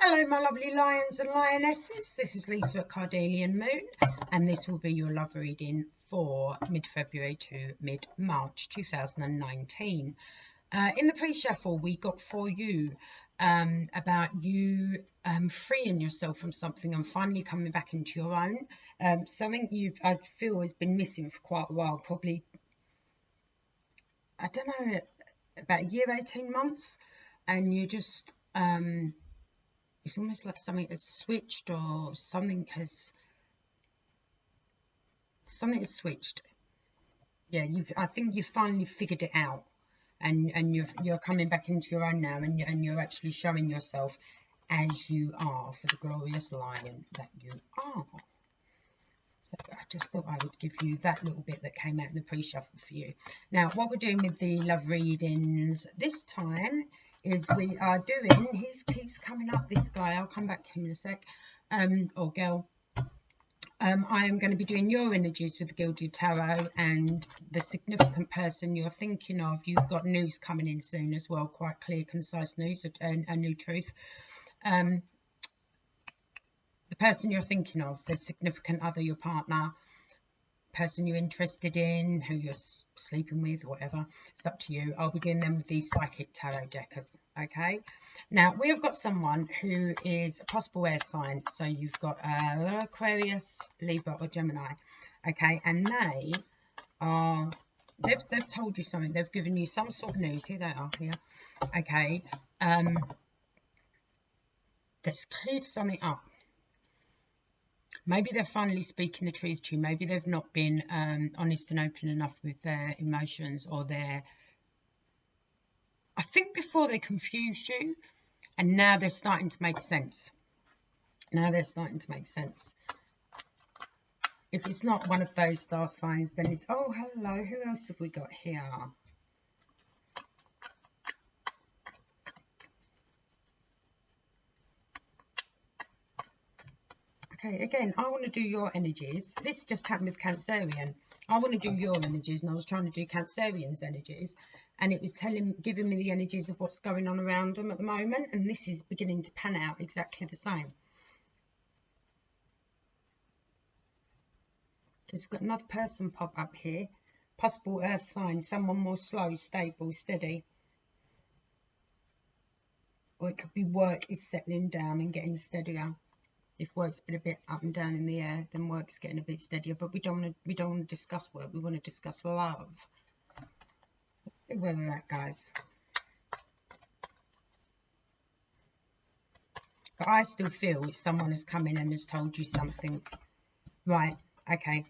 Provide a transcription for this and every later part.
Hello my lovely lions and lionesses, this is Lisa at Cardalian Moon and this will be your love reading for mid-February to mid-March 2019. In the pre-shuffle we got for you about you freeing yourself from something and finally coming back into your own. Something I feel has been missing for quite a while, probably, I don't know, about a year, 18 months, and you just... it's almost like something has switched, or something has switched. Yeah, I think you've finally figured it out, and you're coming back into your own now, and you're actually showing yourself as you are, for the glorious lion that you are. So I just thought I would give you that little bit that came out in the pre-shuffle for you. Now, what we're doing with the love readings this time is we are doing, he keeps coming up, this guy, I'll come back to him in a sec, or girl. I am going to be doing your energies with the Gilded Tarot and the significant person you're thinking of. You've got news coming in soon as well, quite clear, concise news, a new truth. The person you're thinking of, the significant other, your partner, person you're interested in, who you're sleeping with, whatever, it's up to you. I'll be doing them with these psychic tarot deckers. Okay, now we have got someone who is a possible air sign, so you've got Aquarius, Libra or Gemini. Okay, and they are, they've told you something, they've given you some sort of news. Here they are, here. Okay, that's cleared something up. Maybe they're finally speaking the truth to you. Maybe they've not been honest and open enough with their emotions, or their... I think before they confused you, and now they're starting to make sense. Now they're starting to make sense. If it's not one of those star signs, then it's... Oh, hello. Who else have we got here? Okay, again, I want to do your energies. This just happened with Cancerian. I want to do your energies, and I was trying to do Cancerian's energies, and it was giving me the energies of what's going on around them at the moment, and this is beginning to pan out exactly the same. Because we've got another person pop up here. Possible earth sign, someone more slow, stable, steady. Or it could be work is settling down and getting steadier. If work's been a bit up and down in the air, then work's getting a bit steadier. But we don't want to discuss work. We want to discuss love. Let's see where we're at, guys. But I still feel it's someone has come in and has told you something. Right. Okay.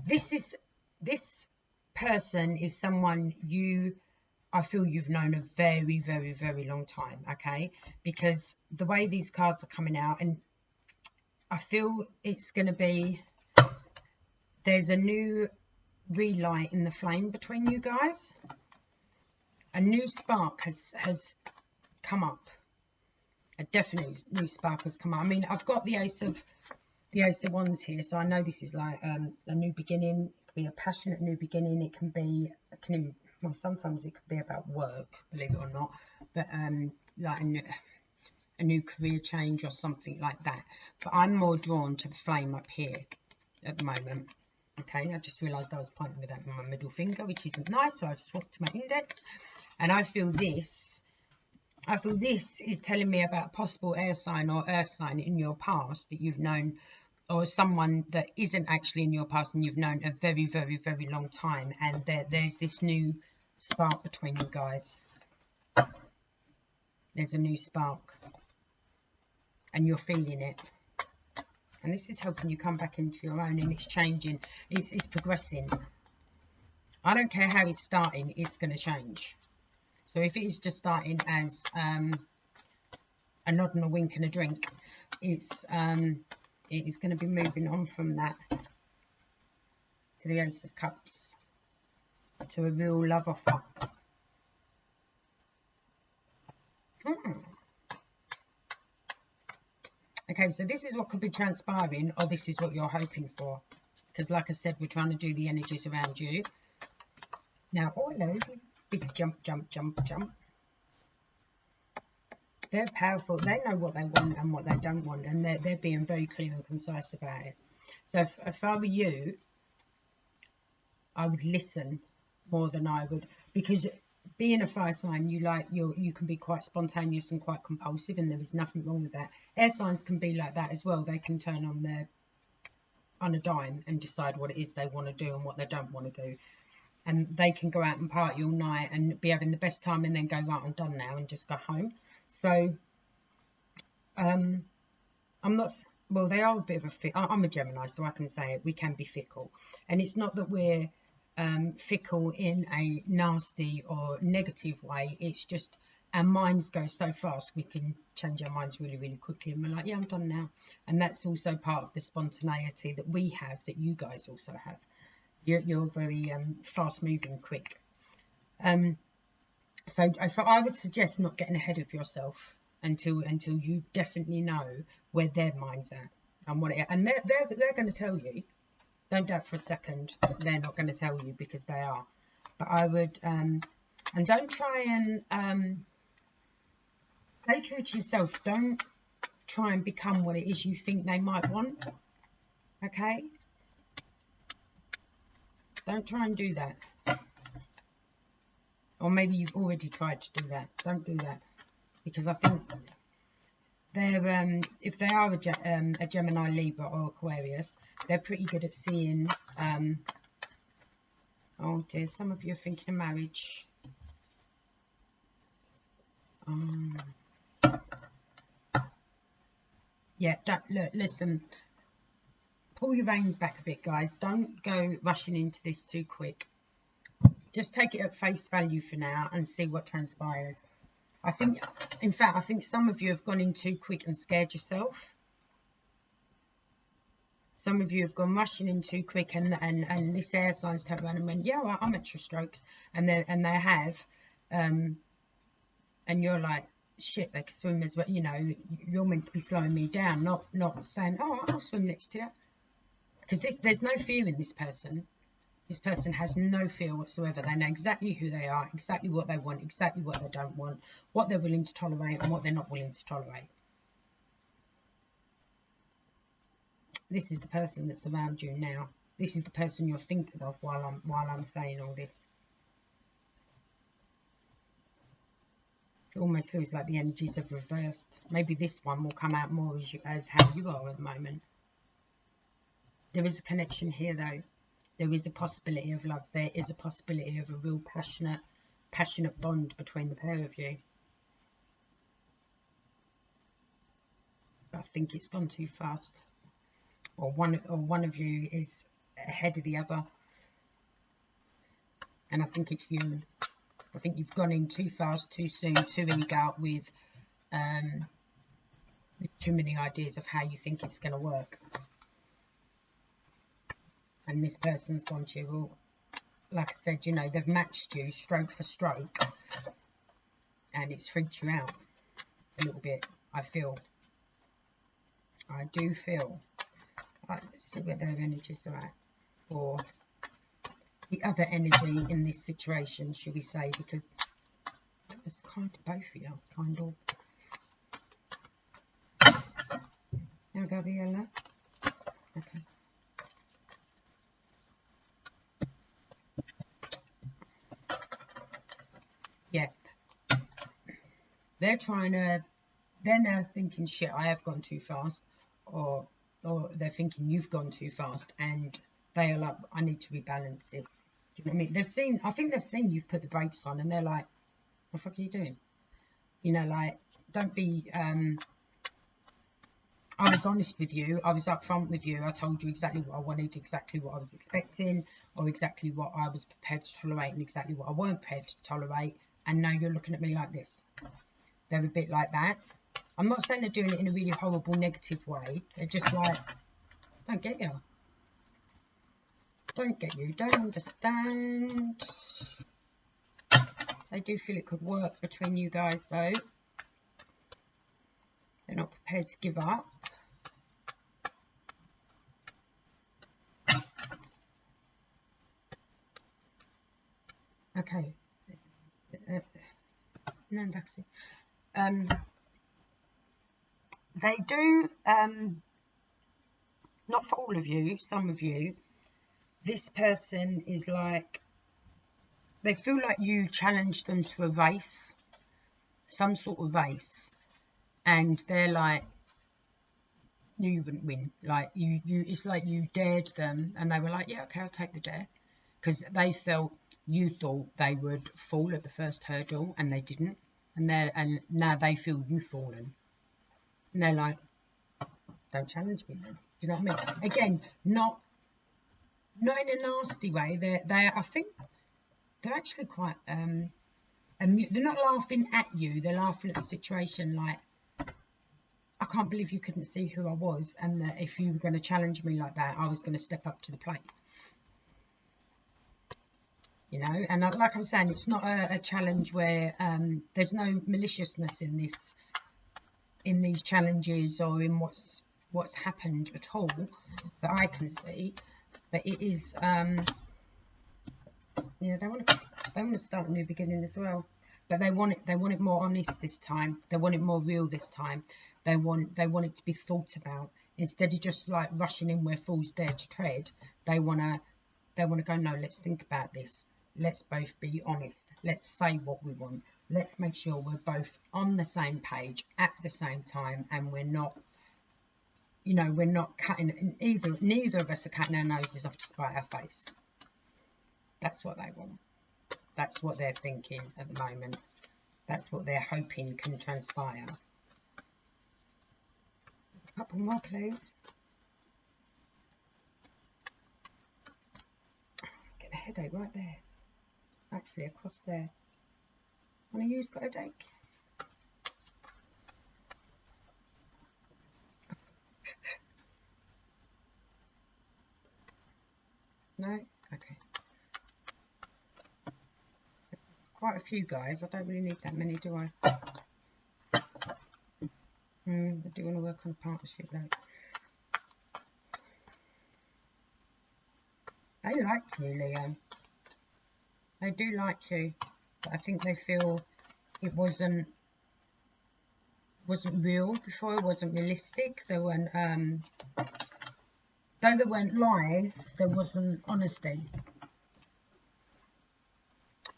This person is someone I feel you've known a very, very, very long time. Okay, because the way these cards are coming out, and I feel it's going to be, there's a new relight in the flame between you guys. A new spark has come up. A definite new spark has come up. I mean, I've got the Ace of Wands here, so I know this is like a new beginning. It could be a passionate new beginning. It can be, well, sometimes it could be about work, believe it or not, but like a new career change or something like that. But I'm more drawn to the flame up here at the moment. Okay, I just realised I was pointing with that with my middle finger, which isn't nice, so I've swapped to my index. And I feel this is telling me about a possible air sign or earth sign in your past that you've known, or someone that isn't actually in your past and you've known a very, very, very long time. And there's this new spark between you guys. There's a new spark. And you're feeling it, and this is helping you come back into your own, and it's changing, it's progressing. I don't care how it's starting, it's going to change. So if it is just starting as a nod and a wink and a drink, it is going to be moving on from that to the Ace of Cups, to a real love offer. Okay, so this is what could be transpiring, or this is what you're hoping for. Because like I said, we're trying to do the energies around you. Now, oh hello, big jump, jump, jump, jump. They're powerful. They know what they want and what they don't want, and they're being very clear and concise about it. So if I were you, I would listen more than I would, because being a fire sign, you can be quite spontaneous and quite compulsive, and there is nothing wrong with that. Air signs can be like that as well. They can turn on a dime and decide what it is they want to do and what they don't want to do. And they can go out and party all night and be having the best time and then go, right, I'm done now, and just go home. So I'm not, well, they are a bit of I'm a Gemini, so I can say it, we can be fickle. And it's not that we're fickle in a nasty or negative way. It's just our minds go so fast, we can change our minds really, really quickly, and we're like, yeah, I'm done now. And that's also part of the spontaneity that we have, that you guys also have. You're very fast moving, quick. So I would suggest not getting ahead of yourself until you definitely know where their mind's at and what it, and they're going to tell you. Don't doubt for a second that they're not going to tell you, because they are. But I would and don't try and stay true to yourself. Don't try and become what it is you think they might want. Okay? Don't try and do that. Or maybe you've already tried to do that. Don't do that, because I think they're if they are a Gemini, Libra, or Aquarius, they're pretty good at seeing. Oh dear, some of you are thinking of marriage. Yeah, listen. Pull your reins back a bit, guys. Don't go rushing into this too quick. Just take it at face value for now and see what transpires. I think, in fact, I think some of you have gone in too quick and scared yourself. Some of you have gone rushing in too quick, and this air signs turned around and went, yeah, well, I'm extra strokes, and they have, and you're like, shit, they can swim as well. You know, you're meant to be slowing me down, not saying, oh, I'll swim next to you, because there's no fear in this person. This person has no fear whatsoever. They know exactly who they are, exactly what they want, exactly what they don't want, what they're willing to tolerate and what they're not willing to tolerate. This is the person that's around you now. This is the person you're thinking of while I'm saying all this. It almost feels like the energies have reversed. Maybe this one will come out more as how you are at the moment. There is a connection here, though. There is a possibility of love. There is a possibility of a real passionate bond between the pair of you. But I think it's gone too fast. Or one of you is ahead of the other. And I think it's you. I think you've gone in too fast, too soon, too eager with too many ideas of how you think it's going to work. And this person's gone to you, well, like I said, you know, they've matched you stroke for stroke, and it's freaked you out a little bit, I feel. I do feel. Right, let's see where their energies are at, or the other energy in this situation, should we say, because it's kind of both of you, kind of. Now go, Viola. Okay. Yeah, they're now thinking, shit, I have gone too fast, or they're thinking you've gone too fast, and they are like, I need to rebalance this. Do you know what I mean? I think they've seen you've put the brakes on, and they're like, what the fuck are you doing? You know, like, don't be, I was honest with you, I was upfront with you, I told you exactly what I wanted, exactly what I was expecting, or exactly what I was prepared to tolerate, and exactly what I weren't prepared to tolerate. And now you're looking at me like this. They're a bit like that. I'm not saying they're doing it in a really horrible, negative way. They're just like, don't get you. Don't get you. Don't understand. They do feel it could work between you guys, though. They're not prepared to give up. Okay. No, that's it. They do, not for all of you, some of you, this person is like, they feel like you challenged them to a race, some sort of race, and they're like, you wouldn't win. Like, it's like you dared them, and they were like, yeah, okay, I'll take the dare. Because they felt, you thought they would fall at the first hurdle, and they didn't. And now they feel you've fallen. And they're like, don't challenge me then. Do you know what I mean? Again, not in a nasty way. I think they're actually quite they're not laughing at you, they're laughing at the situation, like, I can't believe you couldn't see who I was, and that if you were going to challenge me like that, I was going to step up to the plate. You know, and like I'm saying, it's not a challenge where there's no maliciousness in these challenges, or in what's happened at all that I can see. But it is yeah, they want to start a new beginning as well, but they want it more honest this time. They want it more real this time. They want it to be thought about, instead of just like rushing in where fools dare to tread. They want to go, no, let's think about this. Let's both be honest. Let's say what we want. Let's make sure we're both on the same page at the same time, and we're not, you know, we're not cutting, neither of us are cutting our noses off to spite our face. That's what they want. That's what they're thinking at the moment. That's what they're hoping can transpire. A couple more, please. Get a headache right there. Actually, across there. One of you's got a headache? No? Okay. Quite a few guys. I don't really need that many, do I? I do want to work on a partnership though. They like you, Leo. They do like you, but I think they feel it wasn't real before. It wasn't realistic. There weren't though there weren't lies, there wasn't honesty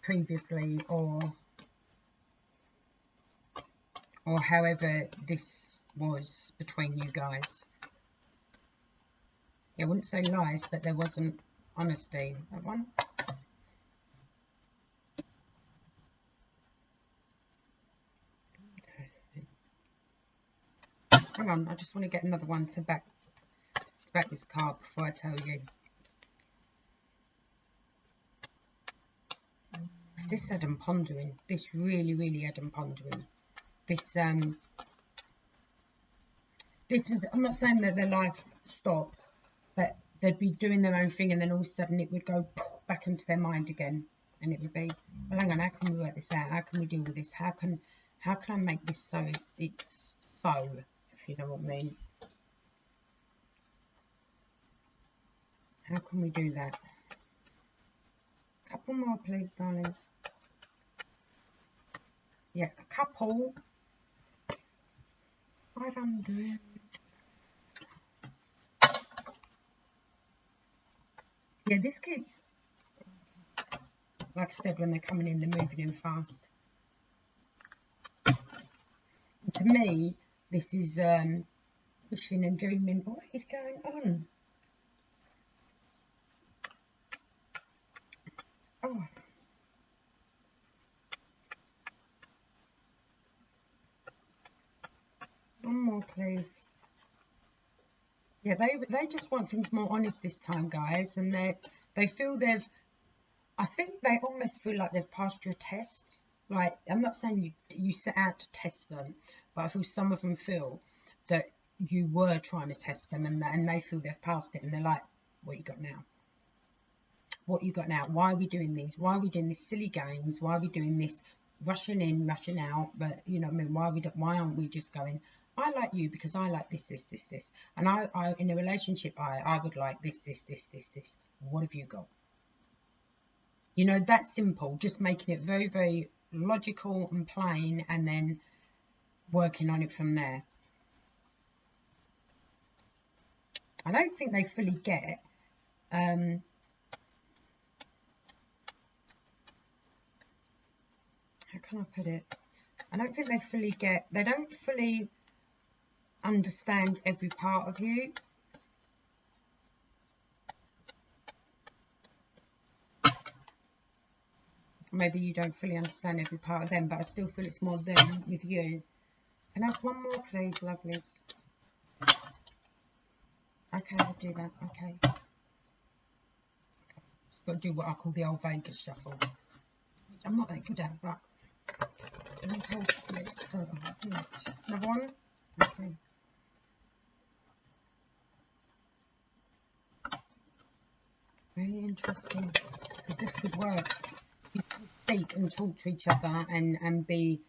previously, or however this was between you guys. I wouldn't say lies, but there wasn't honesty. That one. Hang on, I just want to get another one to back this card before I tell you. This had them pondering. This really had them pondering. This was, I'm not saying that their life stopped, but they'd be doing their own thing, and then all of a sudden it would go back into their mind again, and it would be, well, hang on, how can we work this out? How can we deal with this? How can I make this so it's so, if you know what I mean? How can we do that? A couple more, please, darlings. Yeah, a couple. 500. Yeah, this kid's, like I said, when they're coming in, they're moving in fast. And to me, this is wishing and dreaming. What is going on? Oh. One more, please. Yeah, they just want things more honest this time, guys, and they feel I think they almost feel like they've passed your test. Like, I'm not saying you set out to test them, but I feel some of them feel that you were trying to test them, and they feel they've passed it, and they're like, what you got now? What you got now? Why are we doing these? Why are we doing these silly games? Why are we doing this rushing in, rushing out? But you know what I mean? Why aren't we just going, I like you because I like this, and I in a relationship I would like this. What have you got? You know, that's simple. Just making it very logical and plain, and then working on it from there. I don't think they fully get, how can I put it? I don't think they fully get, they don't fully understand every part of you. Maybe you don't fully understand every part of them, but I still feel it's more them with you. Can I have one more, please, lovelies? Okay, I'll do that. Okay. Just got to do what I call the old Vegas shuffle, which I'm not that good at, but so, right. Another one. Okay. Very interesting, because this could work. You can speak and talk to each other and be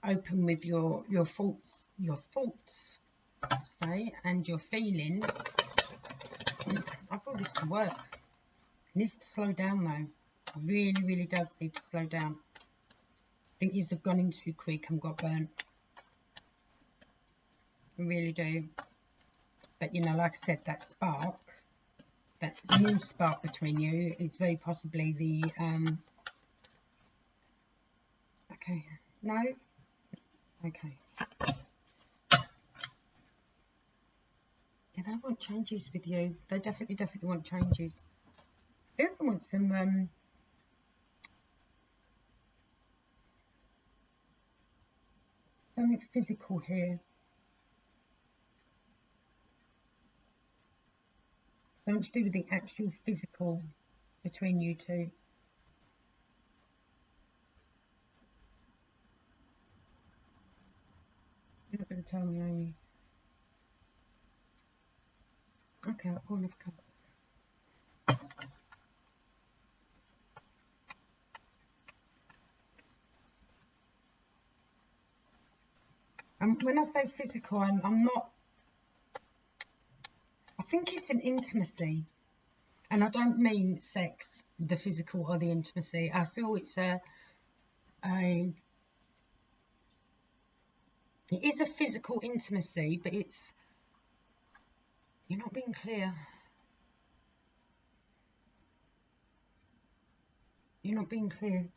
open with your thoughts, say, and your feelings. I thought this could work. It needs to slow down though. It really, really does need to slow down. I think these have gone in too quick and got burnt. I really do. But you know, like I said, that spark, that new spark between you is very possibly the okay. No? Okay. Yeah, they want changes with you. They definitely want changes. They also want some something physical here. Something to do with the actual physical between you two. You're not going to tell me, are you? Okay, I'll pull another card. When I say physical, I'm not, I think it's an intimacy. And I don't mean sex, the physical or the intimacy. I feel it's it is a physical intimacy, but it's, you're not being clear. You're not being clear.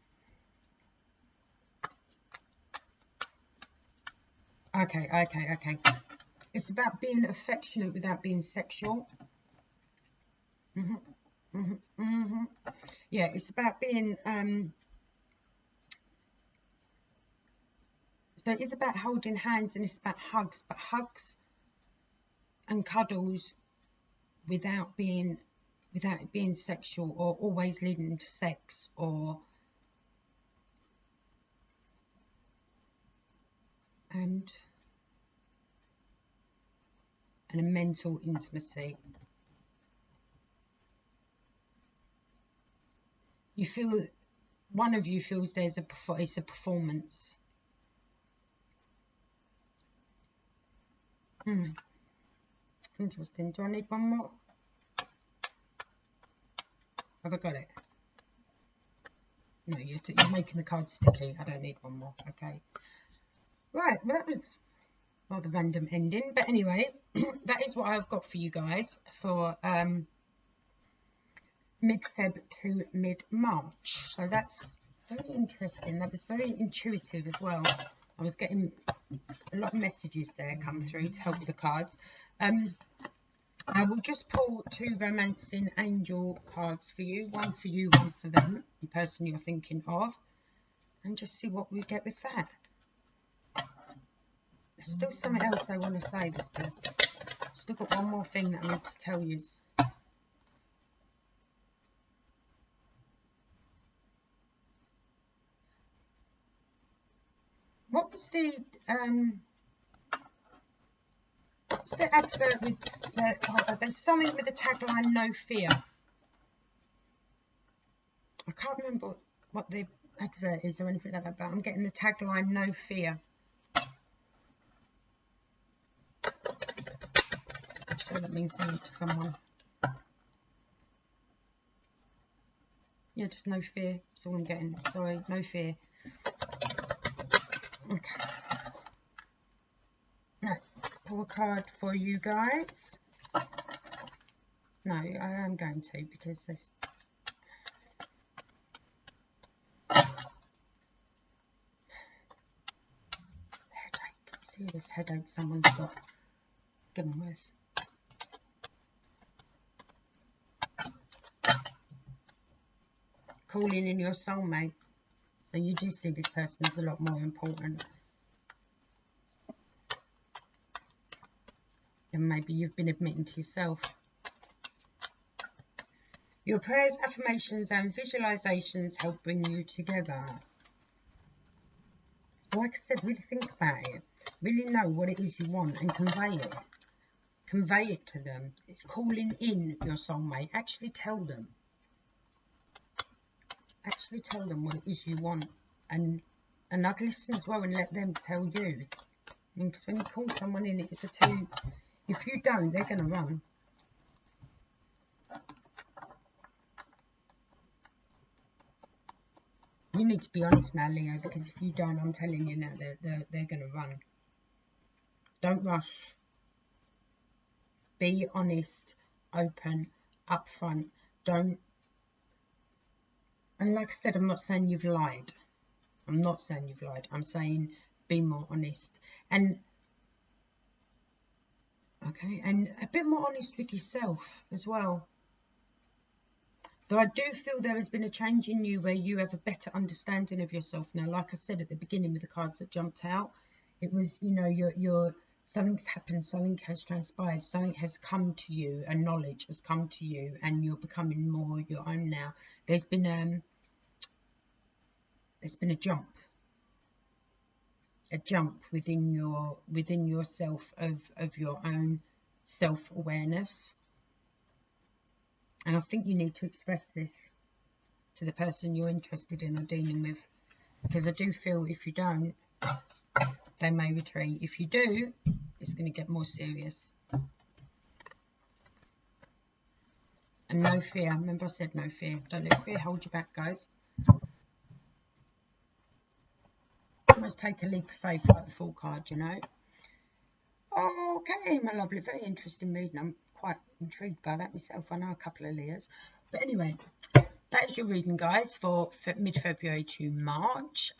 Okay. It's about being affectionate without being sexual. Yeah, it's about being so it's about holding hands, and it's about hugs, but hugs and cuddles without it being sexual or always leading to sex, or and a mental intimacy. You feel, one of you feels it's a performance. Interesting. Do I need one more? Have I got it? No, you're making the card sticky. I don't need one more. Okay. Right. Well, that was rather random ending, but anyway, that is what I've got for you guys for mid-Feb to mid-March. So that's very interesting. That was very intuitive as well. I was getting a lot of messages there come through to help with the cards. I will just pull 2 romancing angel cards for you, one for you, one for them, the person you're thinking of, and just see what we get with that. There's still something else I want to say, this person. Still got one more thing that I need to tell you. What was the advert with there's something with the tagline "No Fear"? I can't remember what the advert is or anything like that, but I'm getting the tagline "No Fear." I'm sure that means something to someone. Yeah, just no fear. That's all I'm getting. Sorry, no fear. Okay. Right, let's pull a card for you guys. No, I am going to, because there's headache, serious headache someone's got. Getting worse. Calling in your soulmate. So you do see this person as a lot more important than maybe you've been admitting to yourself. Your prayers, affirmations and visualizations help bring you together. So like I said, really think about it. Really know what it is you want and convey it. Convey it to them. It's calling in your soulmate. Actually tell them. Actually tell them what it is you want. And I'd listen as well and let them tell you. Because when you call someone in, it's a two. If you don't, they're going to run. You need to be honest now, Leo, because if you don't, I'm telling you now, they're going to run. Don't rush. Be honest, open, upfront. Don't. And like I said, I'm not saying you've lied. I'm not saying you've lied. I'm saying be more honest. And okay, and a bit more honest with yourself as well. Though I do feel there has been a change in you where you have a better understanding of yourself now. Like I said at the beginning with the cards that jumped out, it was, you know, your something's happened, something has transpired, something has come to you, a knowledge has come to you, and you're becoming more your own now. There's been a jump within yourself of your own self-awareness. And I think you need to express this to the person you're interested in or dealing with. Because I do feel if you don't, they may retreat. If you do, it's going to get more serious. And no fear. Remember I said no fear. Don't let fear hold you back, guys. You must take a leap of faith like the Fool card, you know. Okay, my lovely. Very interesting reading. I'm quite intrigued by that myself. I know a couple of Leos. But anyway, that is your reading, guys, for mid-February to March.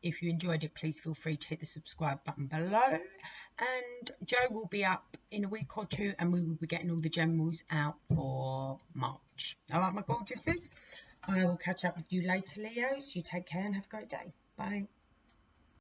If you enjoyed it, please feel free to hit the subscribe button below. And Joe will be up in a week or two, and we will be getting all the generals out for March. All right, my gorgeouses. I will catch up with you later, Leos. You take care and have a great day. Bye.